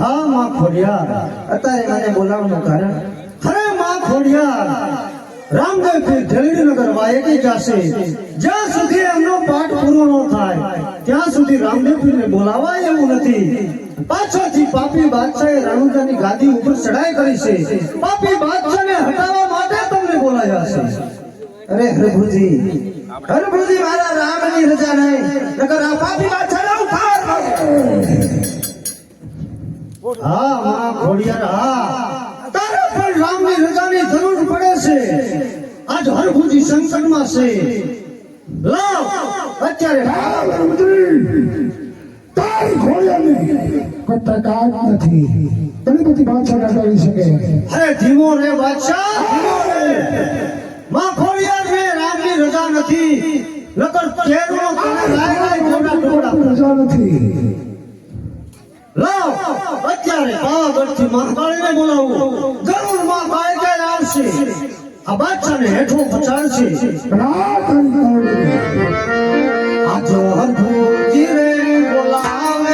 હા માં ખોડિયાર અત્યારે મને બોલાવવાનું કારણ અરે માં ખોડિયાર રામદેવ પીર જલીનગર વાયકી જશે જ્યાં સુધી એમનો પાઠ પૂરો ન થાય ત્યાં સુધી રામદેવ પીરને બોલાવાય એવું નથી પાછળથી પાપી બાદશાહે રણુજાની ગાદી ઉપર ચડાઈ કરી છે પાપી બાદશાહને હટાવવા માટે તમને બોલાવ્યા છે અરે હરભુજી મારા રામની રજા નહીં નકર આ પાપી બાદશાહને ઉઠાડ હા માં ખોડિયાર હા તારે પણ રામની રજાની જરૂર પડે છે આજ હરભુજી સંકટમાં છે લાવ અત્યારે તારી ખોડિયારને કોઈ તાકાત નથી ઘણી બધી બાદશાહ હટાવી શકે અરે ધીમો રે બાદશાહ ધીમો રે માં ખોડિયાર ને રામની રજા નથી નકર કેરનો તને લાય મોટા ટોળા રજા નથી લાવ અત્યારે પાવાગઢથી મહાકાળીને બોલાવું જરૂર મહાકાળી કે આવશે આ બાદશાહને હેઠો પછાડશે આ જો હરભુજી રે બોલાવે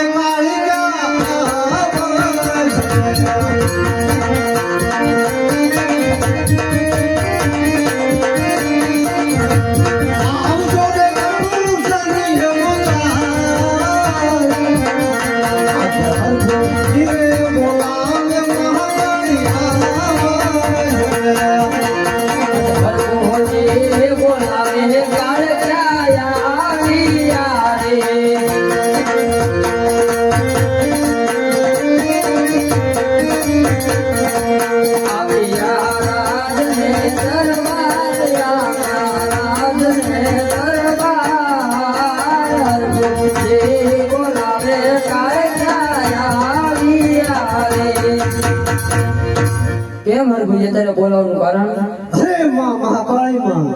કેમ હરભુજી તારે બોલાવવાનું કારણ હે માં મહાકાળી માં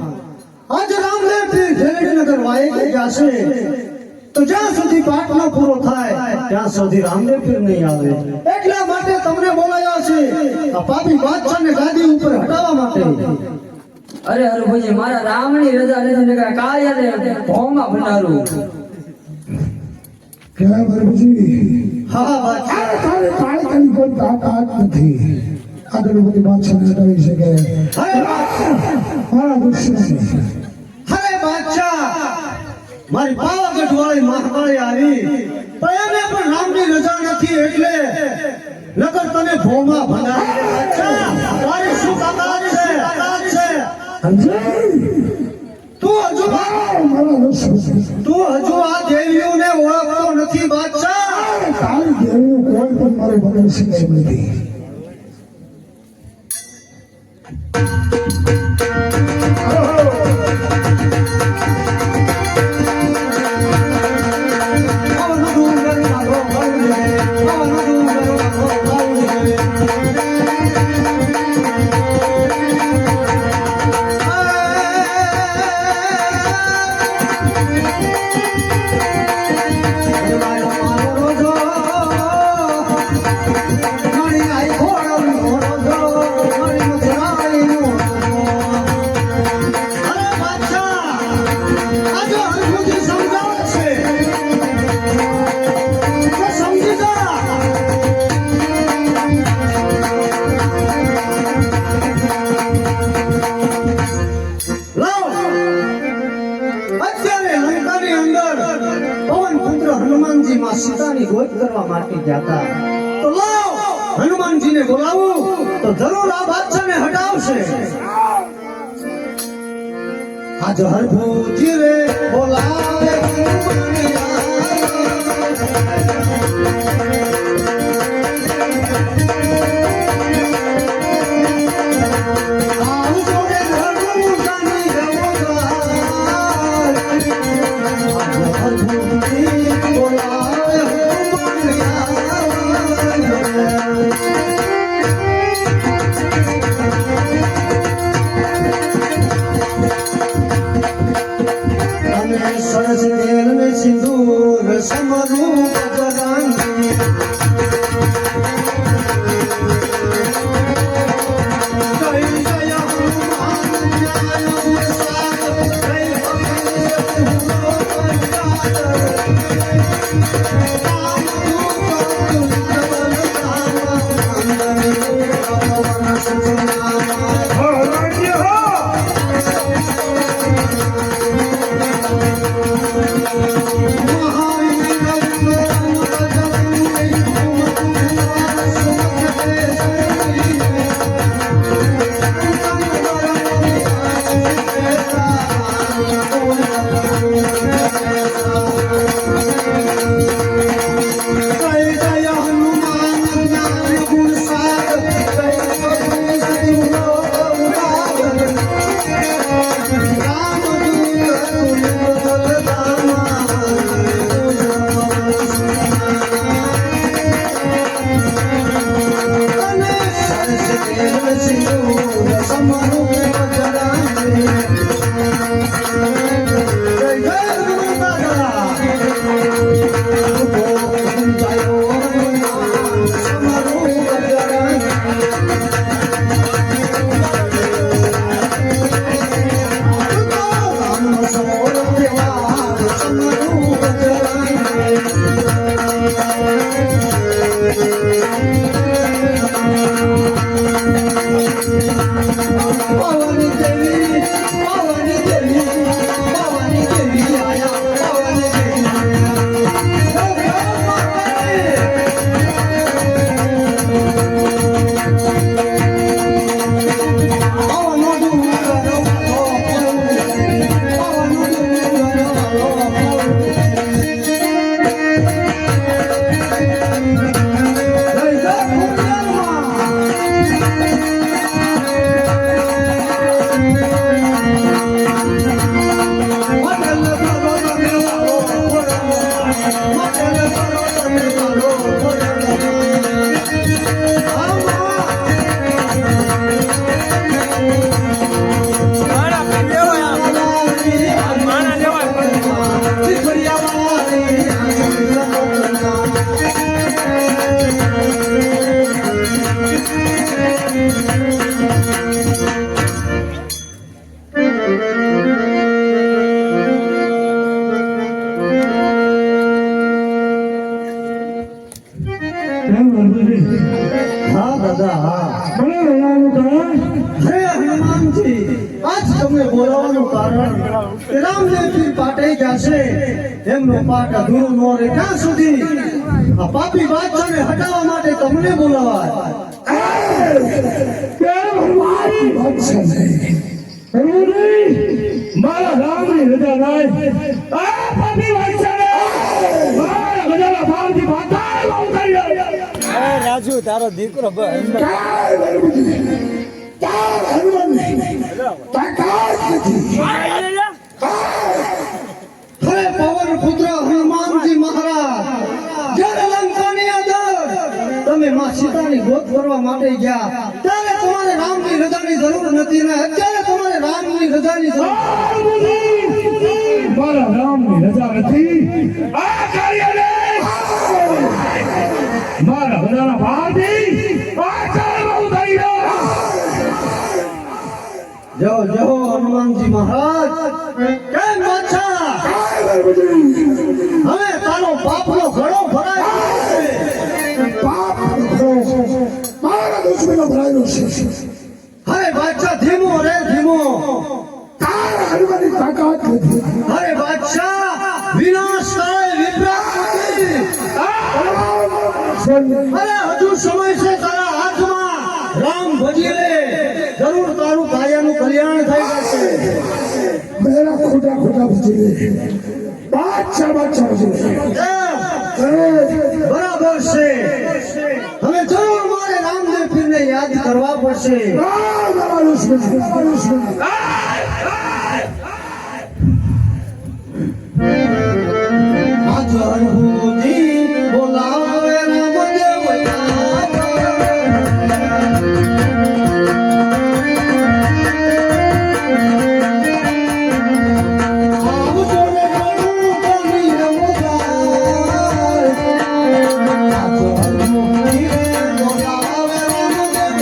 આજ રામદેવ પીર જલીનગર વાયકી જશે તો જ્યાં સુધી પાઠ ન પૂરો થાય ત્યાં સુધી રામદેવ પીર નહીં આવે એટલા માટે તમને બોલાયા છે આ પાપી બાદશાહને ગાદી ઉપર હટાવવા માટે અરે હરભુજી મારા રામની રજા નથી નકર કાળિયાને ભોંમાં ભંડારું કેમ હરભુજી હા બાદશાહ તારે કાળકાની કોઈ તાકાત નથી આગળ બધી બાદશાહ હટાવી શકે હરે બાદશાહ મારા દુશ્મન હરે બાદશાહ મારી પાવાગઢ વાળી મહાકાળી આવી પણ એને પણ રામની રજા નથી એટલે નકર તને ભોમાં ભંડારી બાદશાહ તારી શું તાકાત છે તું હજુ આ દેવીઓને ઓળખતો નથી બાદશાહ તારી દેવું કોઈ પણ મારો ભરોસે નથી સીતાની ગોદ કરવા માટે જાતા તો લાવ હનુમાનજીને બોલાવું તો જરૂર આ બાદશાહને હટાવશે આ આજ હરભૂજી રે બોલાવે આવજો રે હરભૂજાની રમોદાર. આજ હરભૂજી બોલાવે અને સરસ તેલ ને સિંદૂર સમરું ગજરાંગી. જય જય હનુમાન જ્ઞાન પ્રસાદ. જય હા દાદા હા. મને રહેવાનું કારણ હે હનુમાનજી, આજ તમને બોલાવવાનું કારણ કે રામદેવજી પાટે જશે, એમનો પાટ અધૂરો ન રહે ત્યાં સુધી આ પાપી બાદશાહને હટાવવા માટે તમને બોલાવાય. કેમ મારી બાદશાહ નહીં? એવું નહીં. મારા રામની રજા નહીં. આ પાપી બાદશાહને મારા ગજાના ભાવથી પાતાળમાં ઉતારી આવ્યા. રાજુ તારો દીકરો કાંઈ બનવું નહીં. તારા હનુમાનની તાકાત નથી. હે પવન પુત્ર હનુમાનજી મહારાજ, જ્યારે લંકાની અંદર તમે માં સીતાની ગોદ કરવા માટે ગયા ત્યારે તમારે રામની રજાની જરૂર નથી ને અત્યારે તમારે રામની રજાની જરૂર. મારા રામની રજા નથી. આ કાર્યને મારા બધાના ભાવથી પાતાળમાં ઉતારી દો. જો જો હનુમાનજી મહારાજ, કેમ બાદશાહ હવે તારો બાપનો ઘડો ભરાય છે. પાપ મારા દુશ્મનો ભરાયેલો છે. અરે બાદશાહ ધીમો રે ધીમો. તારા હનુમાનની તાકાત નથી. અરે બાદશાહ વિનાશ થાય વિભ્રાટ નથી. અરે હજુ સમય છે તારા હાથમાં. રામ ભજી લે, જરૂર તારું કાયાનું કલ્યાણ થઈ જશે. મેરા જોઈએ બાદશાહ જોઈએ બરાબર છે. હવે જરૂર મારે રામદેવ પીરને યાદ કરવા પડશે. હાથ અનુભૂતિ બોલાવે રામદેવ યાદ. આવજો રે ગણું તમે રમજાર. હાથ અનુભૂતિ બોલાવે રામદેવ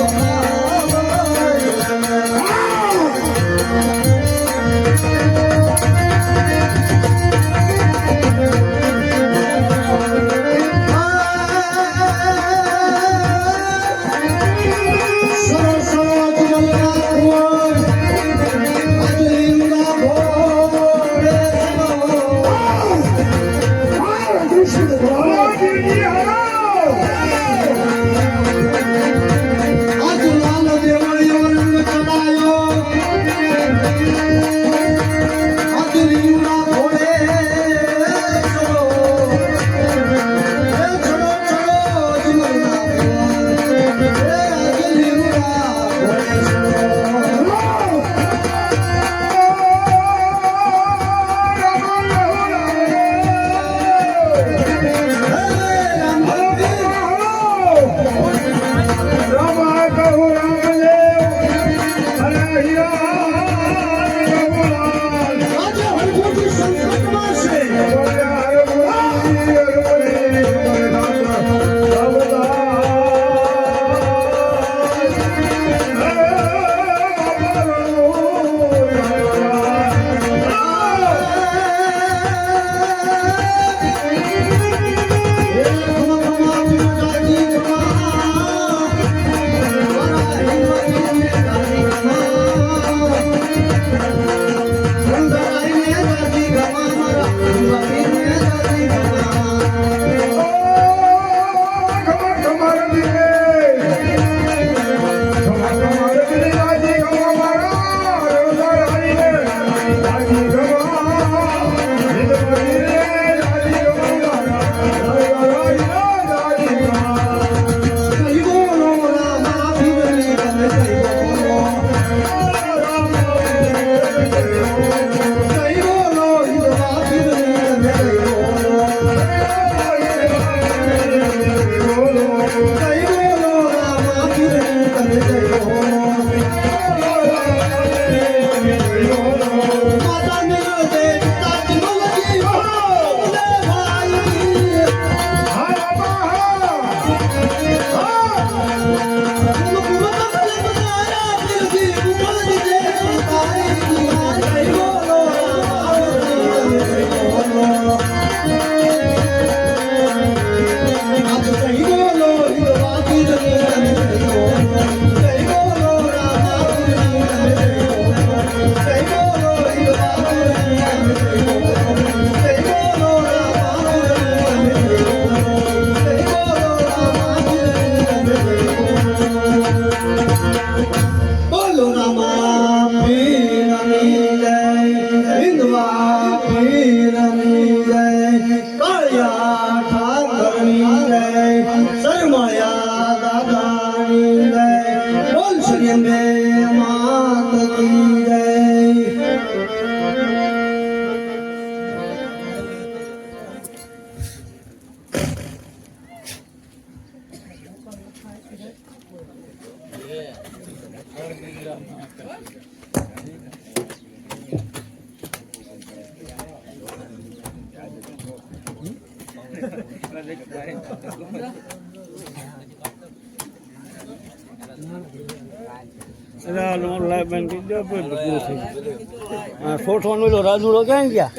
સોઠવાનું રાજુડો ક્યાં ગયા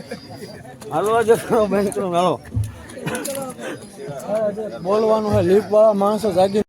હાલો આજે બેંક હાલો બોલવાનું હોય લીપ વાળા માણસો જાગી